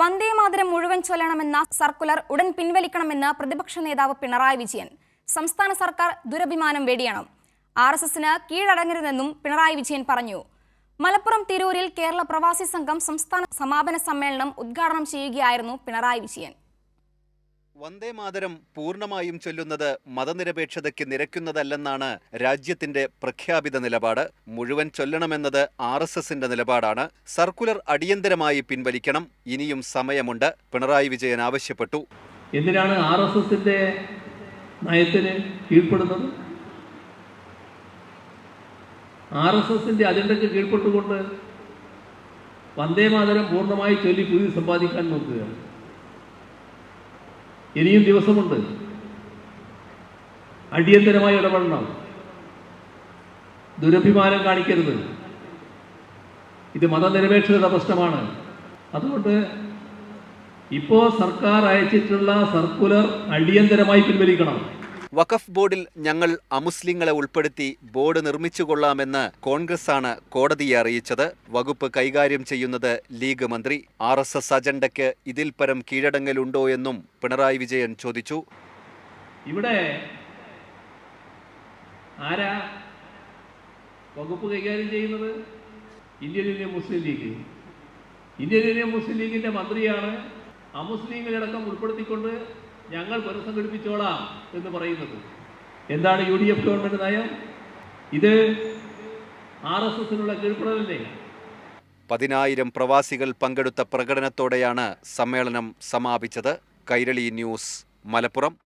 വന്ദേമാതരം മുഴുവൻ ചൊല്ലണമെന്ന സർക്കുലർ ഉടൻ പിൻവലിക്കണമെന്ന് പ്രതിപക്ഷ നേതാവ് പിണറായി വിജയൻ. സംസ്ഥാന സർക്കാർ ദുരഭിമാനം വെടിയണം. RSSന് കീഴടങ്ങരുതെന്നും പിണറായി വിജയൻ പറഞ്ഞു. മലപ്പുറം തിരൂരിൽ കേരള പ്രവാസി സംഘം സംസ്ഥാന സമാപന സമ്മേളനം ഉദ്ഘാടനം ചെയ്യുകയായിരുന്നു പിണറായി വിജയൻ. വന്ദേമാതരം പൂർണ്ണമായും ചൊല്ലുന്നത് മതനിരപേക്ഷതയ്ക്ക് നിരക്കുന്നതല്ലെന്നാണ് രാജ്യത്തിന്റെ പ്രഖ്യാപിത നിലപാട്. മുഴുവൻ ചൊല്ലണമെന്നത് RSSന്റെ നിലപാടാണ്. സർക്കുലർ അടിയന്തരമായി പിൻവലിക്കണം. ഇനിയും സമയമുണ്ട്, പിണറായി വിജയൻ ആവശ്യപ്പെട്ടു. എന്തിനാണ് RSSന്റെ നയത്തിന് കീഴ്പ്പെടുന്നത്? RSSന്റെ അജണ്ടയ്ക്ക് കീഴ്പ്പെട്ടുകൊണ്ട് വന്ദേമാതരം പൂർണ്ണമായി ചൊല്ലി പുതിയ സമ്പാദിക്കാൻ നോക്കുകയാണ്. ഇനിയും ദിവസമുണ്ട്. അടിയന്തരമായി ഇടപെടണം. ദുരഭിമാനം കാണിക്കരുത്. ഇത് മതനിരപേക്ഷതയുടെ പ്രശ്നമാണ്. അതുകൊണ്ട് ഇപ്പോൾ സർക്കാർ അയച്ചിട്ടുള്ള സർക്കുലർ അടിയന്തരമായി പിൻവലിക്കണം. വഖഫ് ബോർഡിൽ ഞങ്ങൾ അമുസ്ലിങ്ങളെ ഉൾപ്പെടുത്തി ബോർഡ് നിർമ്മിച്ചുകൊള്ളാമെന്ന് കോൺഗ്രസാണ് കോടതിയെ അറിയിച്ചത്. വകുപ്പ് കൈകാര്യം ചെയ്യുന്നത് ലീഗ് മന്ത്രി. RSS അജണ്ടയ്ക്ക് ഇതിൽ പരം കീഴടങ്ങലുണ്ടോ എന്നും പിണറായി വിജയൻ ചോദിച്ചു. ഇവിടെ ആരാ വകുപ്പ് കൈകാര്യം ചെയ്യുന്നത്? ഇന്ത്യൻ യൂണിയൻ മുസ്ലിം ലീഗ്. ഇന്ത്യൻ യൂണിയൻ മുസ്ലിം ലീഗിന്റെ മന്ത്രിയാണ് അമുസ്ലിങ്ങളടക്കം ഉൾപ്പെടുത്തിക്കൊണ്ട് ഞങ്ങൾ പുനഃസംഘടിപ്പിച്ചോളാം എന്ന് പറയുന്നത്. എന്താണ് UDF ഗവൺമെന്റ് നയം? ഇത് RSSനുള്ള കീഴ്പ്പെടലല്ലേ? 10,000 പ്രവാസികൾ പങ്കെടുത്ത പ്രകടനത്തോടെയാണ് സമ്മേളനം സമാപിച്ചത്. കൈരളി ന്യൂസ്, മലപ്പുറം.